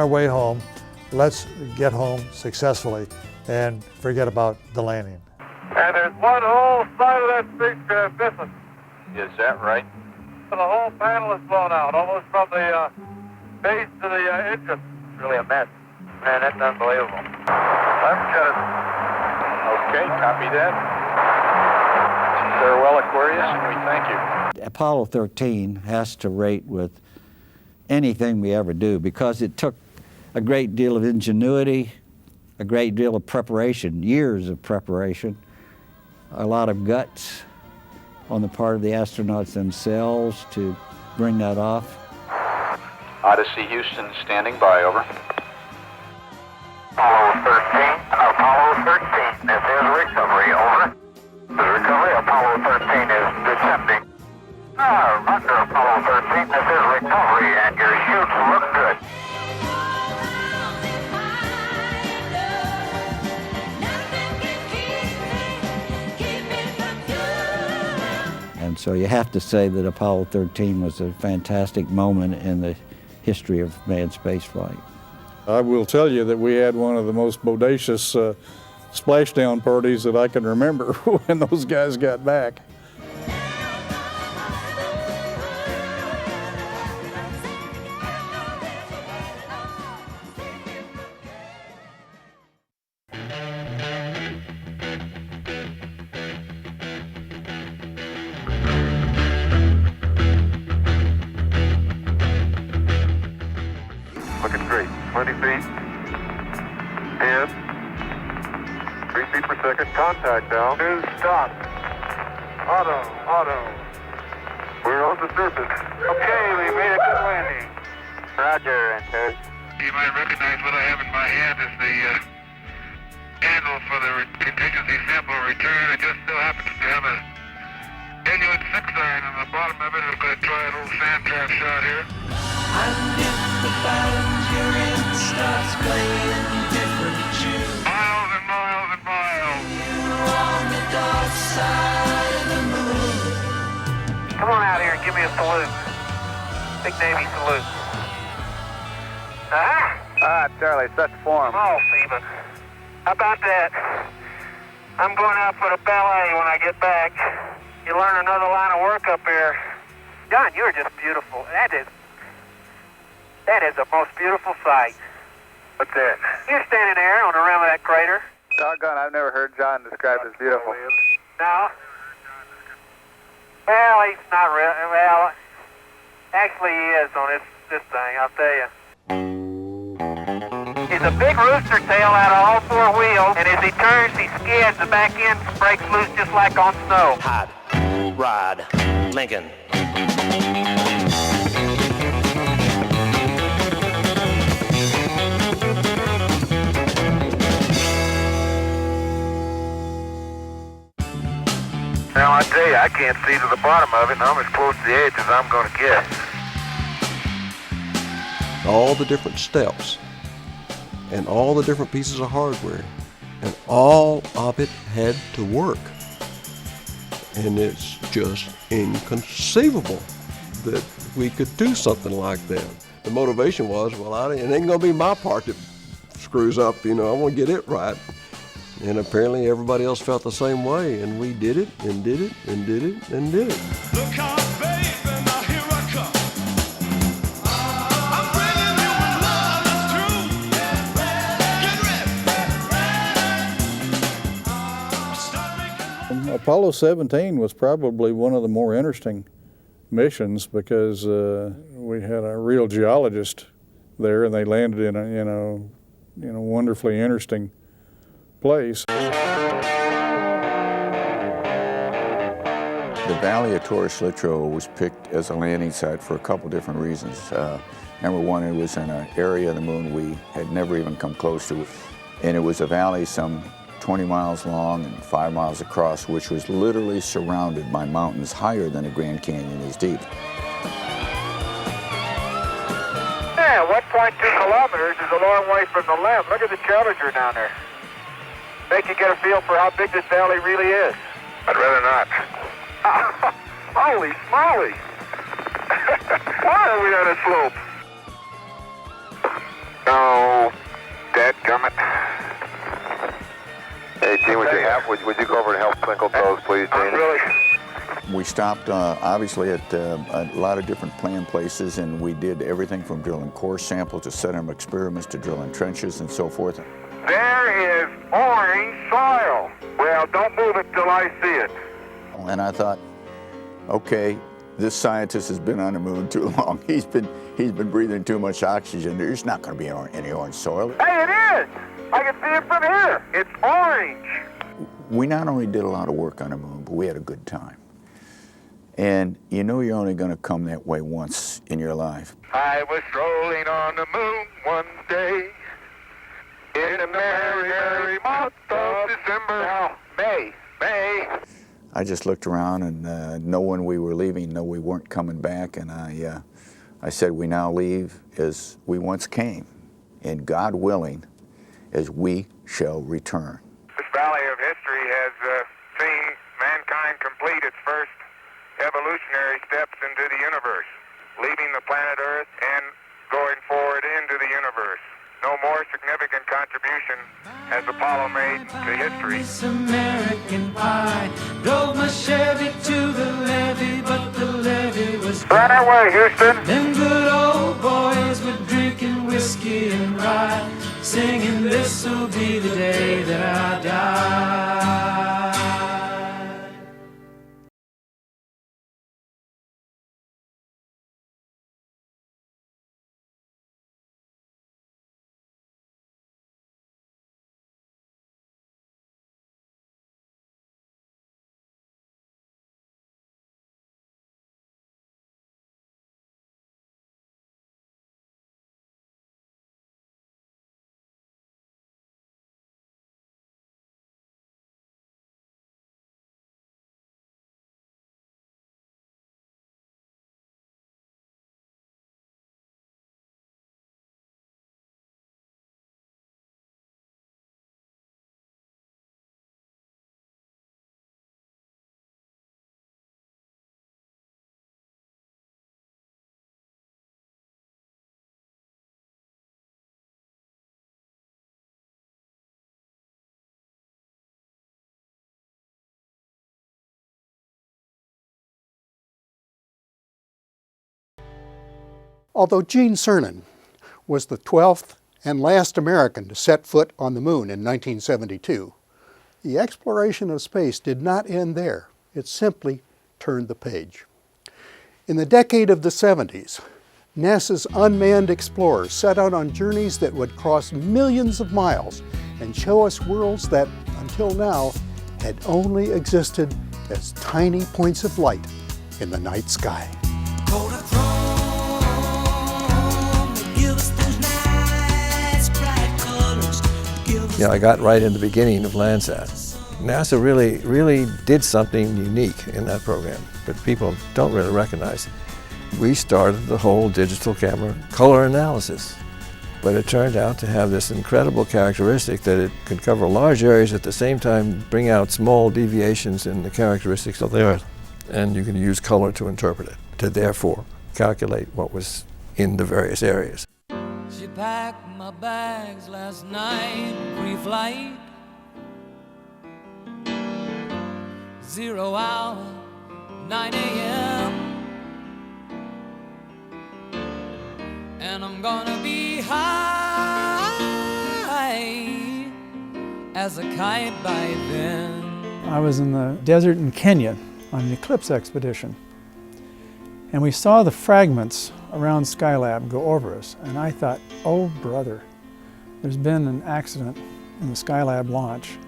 Our way home, let's get home successfully and forget about the landing. And there's one whole side of that spacecraft missing. Is that right? The whole panel is blown out, almost from the base to the engine. It's really a mess. Man, that's unbelievable. Let's shut it. Okay, copy that. Farewell, Aquarius, and we thank you. Apollo 13 has to rate with anything we ever do because it took a great deal of ingenuity, a great deal of preparation, years of preparation, a lot of guts on the part of the astronauts themselves to bring that off. Odyssey Houston standing by, over. Apollo 13, this is recovery, over. This is recovery, Apollo 13 is descending. Under Apollo 13, this is recovery, and your chutes look good. And so you have to say that Apollo 13 was a fantastic moment in the history of manned spaceflight. I will tell you that we had one of the most bodacious splashdown parties that I can remember when those guys got back. Looking great. 20 feet. 10. 3 feet per second. Contact now. 2, stop. Auto. We're on the surface. Okay, we made a good landing. Roger, enter. You might recognize what I have in my hand as the handle for the contingency sample return. It just so happens to have a genuine 6 iron on the bottom of it. I'm going to try a little sand trap shot here. And if the band you're in starts playing different tunes, Miles and miles and miles. you're on the dark side of the moon. Come on out here and give me a salute. Big Navy salute. Charlie, set form. Oh, Stephen. How about that? I'm going out for the ballet when I get back. You learn another line of work up here. John, you're just beautiful. That is the most beautiful sight. What's that? You're standing there on the rim of that crater. Doggone, I've never heard John described as beautiful. No? Well, he's not real. Well, actually he is on this thing, I'll tell you. He's a big rooster tail out of all 4 wheels, and as he turns, he skids, the back end breaks loose just like on snow. Hot Rod Lincoln. Now, I tell you, I can't see to the bottom of it, and I'm as close to the edge as I'm going to get. All the different steps and all the different pieces of hardware, and all of it had to work. And it's just inconceivable that we could do something like that. The motivation was, well, it ain't gonna be my part that screws up, I want to get it right. And apparently everybody else felt the same way, and we did it, and did it, and did it, and did it. Look out, baby, now here I come. I'm bringing you with love that's true. Get ready. Apollo 17 was probably one of the more interesting missions because we had a real geologist there, and they landed in a wonderfully interesting place. The Valley of Torres Littrow was picked as a landing site for a couple different reasons. Number one, it was in an area of the moon we had never even come close to, and it was a valley some 20 miles long and 5 miles across, which was literally surrounded by mountains higher than the Grand Canyon is deep. Yeah, 1.2 kilometers is a long way from the limb. Look at the Challenger down there. Make you get a feel for how big this valley really is. I'd rather not. Holy smoly! Why are we on a slope? No, Hap, would you go over and help twinkle toes, please, Gene? We stopped obviously at a lot of different planned places, and we did everything from drilling core samples to setting up experiments to drilling trenches and so forth. There is orange soil. Well, don't move it till I see it. And I thought, okay, this scientist has been on the moon too long. He's been breathing too much oxygen. There's not going to be any orange soil. Hey, it is! I can see it from here. It's orange. We not only did a lot of work on the moon, but we had a good time. And you know you're only going to come that way once in your life. I was strolling on the moon one day in the merry, merry month of December. Now, May. I just looked around and knowing we were leaving, we weren't coming back, and I said we now leave as we once came, and God willing, as we shall return. This valley of history has seen mankind complete its first evolutionary steps into the universe, leaving the planet Earth and going forward into the universe. No more significant contribution has Apollo made to history. This American pie drove my Chevy to the levee, but the levee was Right away, Houston. them good old boys were drinking whiskey and rye, singing this'll be the day that I die. Although Gene Cernan was the 12th and last American to set foot on the moon in 1972, the exploration of space did not end there. It simply turned the page. In the decade of the 70s, NASA's unmanned explorers set out on journeys that would cross millions of miles and show us worlds that, until now, had only existed as tiny points of light in the night sky. You know, I got right in the beginning of Landsat. NASA really did something unique in that program, but people don't really recognize it. We started the whole digital camera color analysis, but it turned out to have this incredible characteristic that it could cover large areas at the same time, bring out small deviations in the characteristics of the Earth, and you can use color to interpret it, to therefore calculate what was in the various areas. She packed my bags last night, pre-flight. 0 hour, 9 a.m. And I'm gonna be high as a kite by then. I was in the desert in Kenya on an eclipse expedition, and we saw the fragments around Skylab go over us, and I thought, oh brother, there's been an accident in the Skylab launch.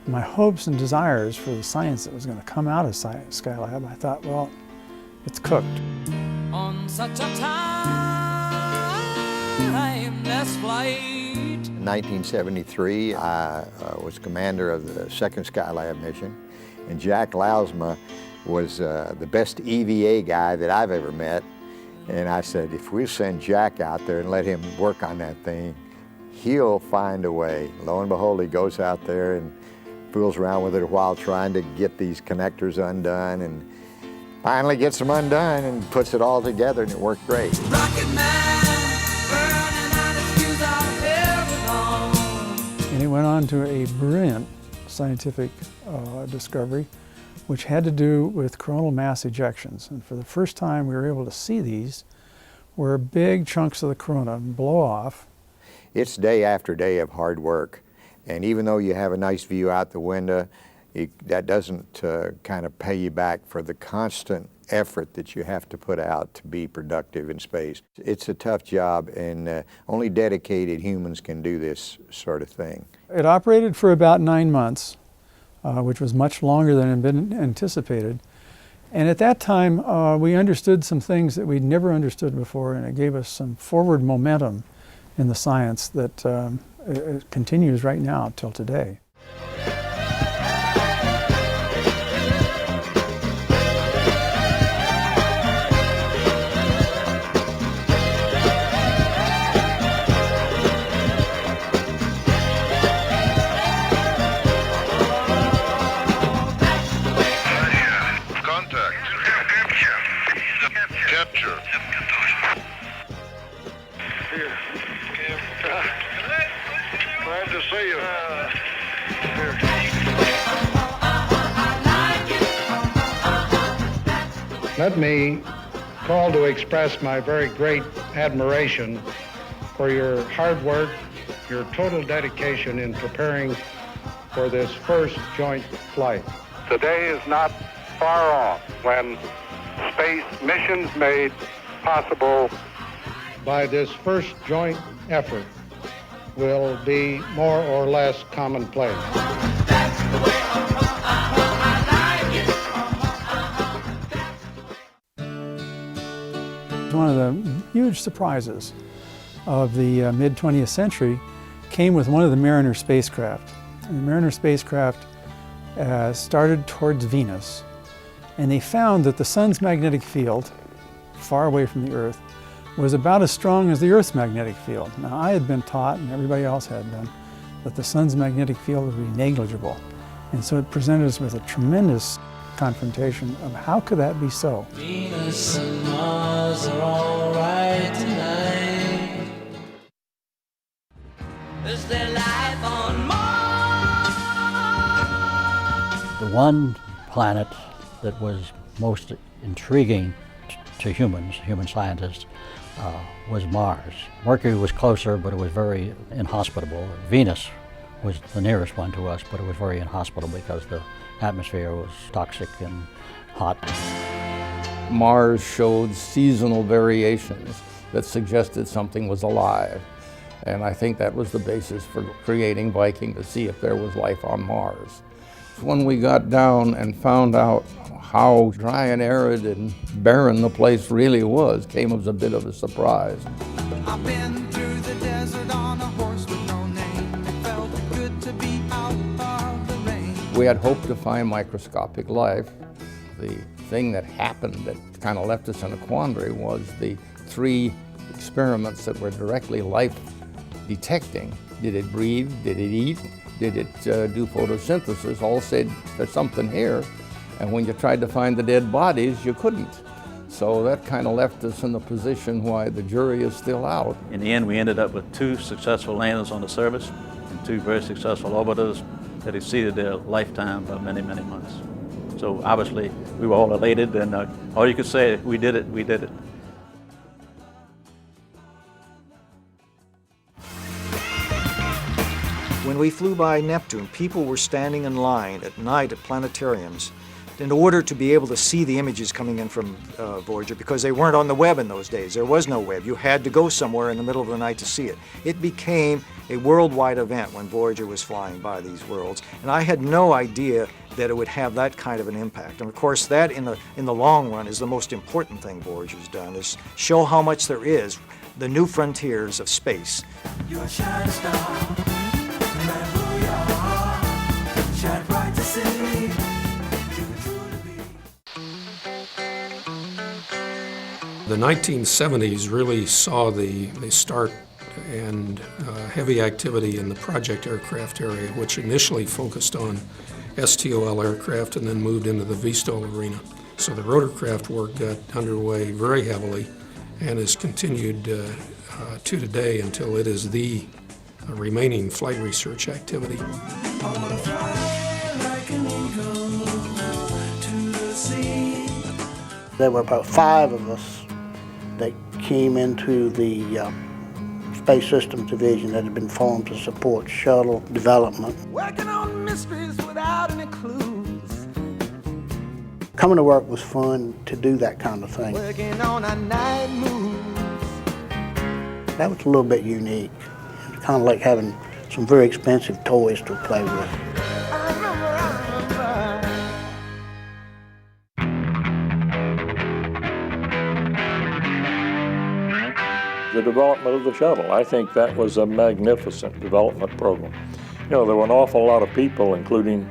My hopes and desires for the science that was going to come out of Skylab, I thought, well, it's cooked. On such a timeless flight. In 1973, I was commander of the second Skylab mission, and Jack Lousma was the best EVA guy that I've ever met. And I said, if we send Jack out there and let him work on that thing, he'll find a way. Lo and behold, he goes out there and fools around with it a while trying to get these connectors undone, and finally gets them undone and puts it all together, and it worked great. Rocket Man, burning out his fuse out there with all. And he went on to a brilliant scientific discovery, which had to do with coronal mass ejections. And for the first time we were able to see these, where big chunks of the corona blow off. It's day after day of hard work, and even though you have a nice view out the window, that doesn't kind of pay you back for the constant effort that you have to put out to be productive in space. It's a tough job, and only dedicated humans can do this sort of thing. It operated for about 9 months, which was much longer than had been anticipated. And at that time, we understood some things that we'd never understood before, and it gave us some forward momentum in the science that it continues right now till today. Glad to see you. Let me call to express my very great admiration for your hard work, your total dedication in preparing for this first joint flight. Today is not far off when space missions made possible by this first joint effort will be more or less commonplace. One of the huge surprises of the mid-20th century came with one of the Mariner spacecraft. And the Mariner spacecraft started towards Venus, and they found that the sun's magnetic field, far away from the Earth, was about as strong as the Earth's magnetic field. Now, I had been taught, and everybody else had been, that the sun's magnetic field would be negligible. And so it presented us with a tremendous confrontation of how could that be so? Venus and Mars are all right tonight. Is there life on Mars? The one planet that was most intriguing to humans, human scientists, was Mars. Mercury was closer, but it was very inhospitable. Venus was the nearest one to us, but it was very inhospitable because the atmosphere was toxic and hot. Mars showed seasonal variations that suggested something was alive. And I think that was the basis for creating Viking, to see if there was life on Mars. When we got down and found out how dry and arid and barren the place really was, came as a bit of a surprise. I've been through the desert on a horse with no name. It felt good to be out of the rain. We had hoped to find microscopic life. The thing that happened that kind of left us in a quandary was the 3 experiments that were directly life detecting. Did it breathe? Did it eat? Did it do photosynthesis? All said there's something here. And when you tried to find the dead bodies, you couldn't. So that kind of left us in the position why the jury is still out. In the end, we ended up with 2 successful landers on the surface and 2 very successful orbiters that exceeded their lifetime by many, many months. So obviously, we were all elated, and all you could say, we did it, we did it. When we flew by Neptune, people were standing in line at night at planetariums in order to be able to see the images coming in from Voyager, because they weren't on the web in those days. There was no web. You had to go somewhere in the middle of the night to see it. It became a worldwide event when Voyager was flying by these worlds, and I had no idea that it would have that kind of an impact. And of course, that in the long run is the most important thing Voyager's done, is show how much there is, the new frontiers of space. You're a shining star, no matter who you are, shine bright to see. The 1970s really saw the start and heavy activity in the project aircraft area, which initially focused on STOL aircraft and then moved into the VSTOL arena. So the rotorcraft work got underway very heavily and has continued to today until it is the remaining flight research activity. I wanna fly. There were about 5 of us that came into the Space Systems Division that had been formed to support shuttle development. Working on mysteries without any clues. Coming to work was fun to do that kind of thing. Working on our night moves. That was a little bit unique. It's kind of like having some very expensive toys to play with. The development of the shuttle, I think that was a magnificent development program. You know, there were an awful lot of people, including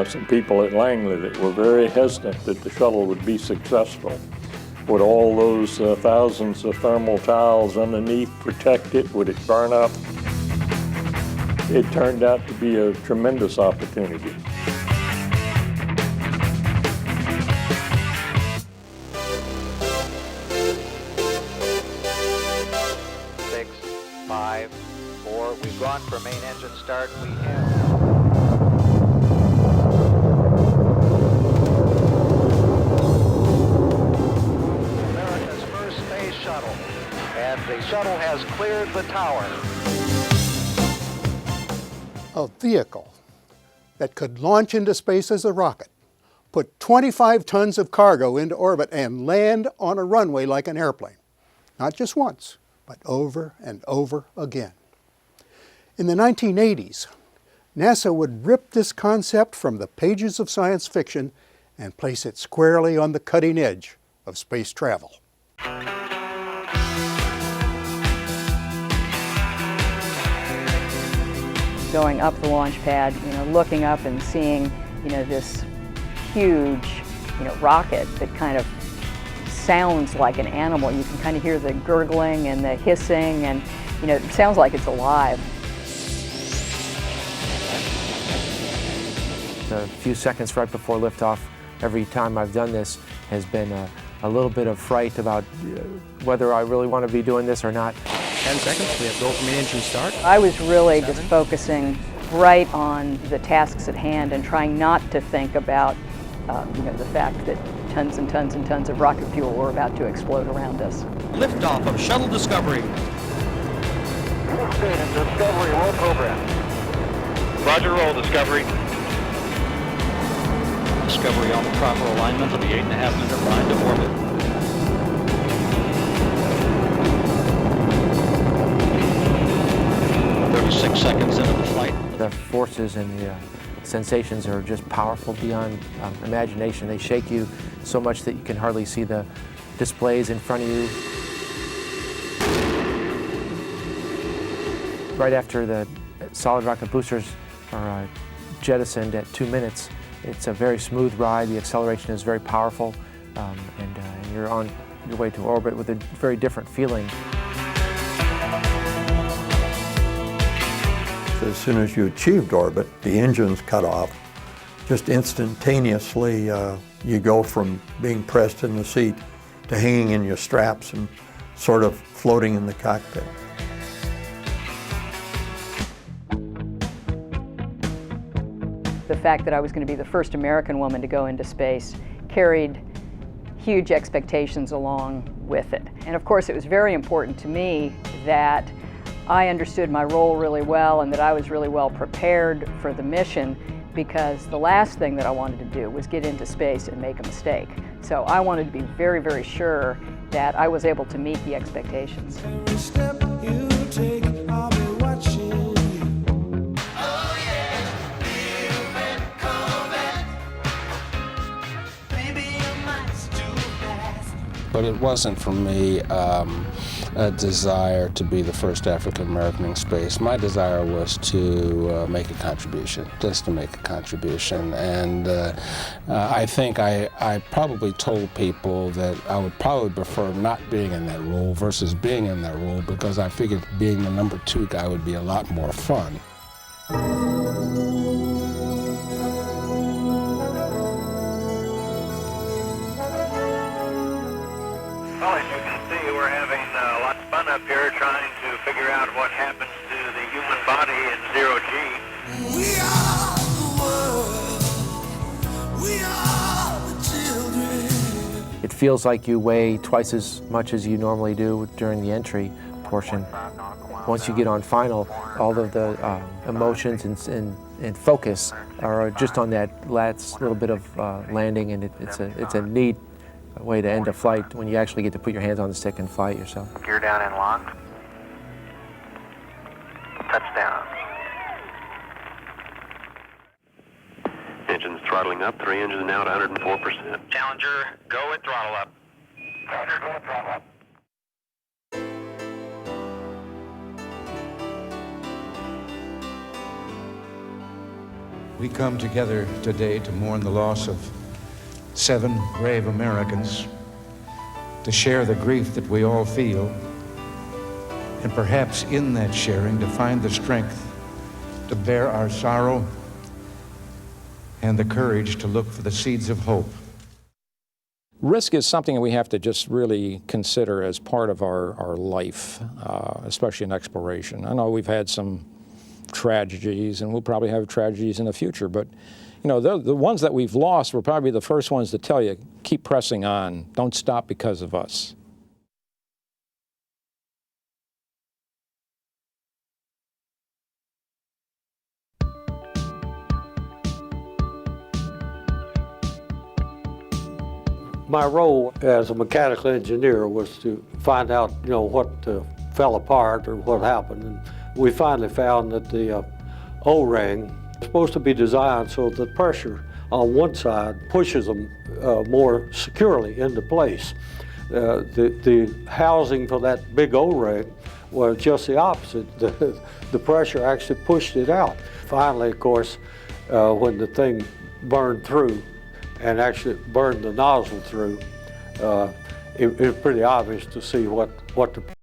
some people at Langley, that were very hesitant that the shuttle would be successful. Would all those thousands of thermal tiles underneath protect it? Would it burn up? It turned out to be a tremendous opportunity. We've gone for main engine start. We have. America's first space shuttle, and the shuttle has cleared the tower. A vehicle that could launch into space as a rocket, put 25 tons of cargo into orbit, and land on a runway like an airplane. Not just once, but over and over again. In the 1980s, NASA would rip this concept from the pages of science fiction and place it squarely on the cutting edge of space travel. Going up the launch pad, looking up and seeing, this huge, rocket that kind of sounds like an animal. You can kind of hear the gurgling and the hissing, and it sounds like it's alive. A few seconds right before liftoff, every time I've done this, has been a little bit of fright about whether I really want to be doing this or not. 10 seconds, we have go from engine start. I was really just focusing right on the tasks at hand and trying not to think about the fact that tons and tons and tons of rocket fuel were about to explode around us. Liftoff of Shuttle Discovery. Discovery, roll program. Roger, roll, Discovery. Discovery on the proper alignment of the 8.5-minute ride to orbit. Six seconds into the flight. The forces and the sensations are just powerful beyond imagination. They shake you so much that you can hardly see the displays in front of you. Right after the solid rocket boosters are jettisoned at 2 minutes, it's a very smooth ride. The acceleration is very powerful, and you're on your way to orbit with a very different feeling. As soon as you achieved orbit, the engines cut off. Just instantaneously, you go from being pressed in the seat to hanging in your straps and sort of floating in the cockpit. The fact that I was going to be the first American woman to go into space carried huge expectations along with it. And of course, it was very important to me that I understood my role really well and that I was really well prepared for the mission, because the last thing that I wanted to do was get into space and make a mistake. So I wanted to be very, very sure that I was able to meet the expectations. Every step you take, I'll be watching you. Oh yeah, you've been coming. Maybe your mind's too fast. But it wasn't for me a desire to be the first African American in space. My desire was to make a contribution, just to make a contribution. And I think I probably told people that I would probably prefer not being in that role versus being in that role, because I figured being the number 2 guy would be a lot more fun. Well, as you can see, we're having a lot of fun up here trying to figure out what happens to the human body in 0G. We are the world. We are the children. It feels like you weigh twice as much as you normally do during the entry portion. Once you get on final, all of the emotions and focus are just on that last little bit of landing, and it's a neat way to end a flight when you actually get to put your hands on the stick and fly it yourself. Gear down and locked. Touchdown. Engines throttling up, 3 engines now at 104%. Challenger, go with throttle up. Roger, go with throttle up. We come together today to mourn the loss of 7 brave Americans, to share the grief that we all feel, and perhaps in that sharing to find the strength to bear our sorrow and the courage to look for the seeds of hope. Risk is something that we have to just really consider as part of our life, especially in exploration. I know we've had some tragedies, and we'll probably have tragedies in the future, but you know, the ones that we've lost were probably the first ones to tell you, keep pressing on, don't stop because of us. My role as a mechanical engineer was to find out, you know, what fell apart or what happened. And we finally found that the O-ring is supposed to be designed so that pressure on one side pushes them more securely into place. The housing for that big O-ring was just the opposite. The pressure actually pushed it out. Finally, of course, when the thing burned through, and actually burned the nozzle through, it was pretty obvious to see what the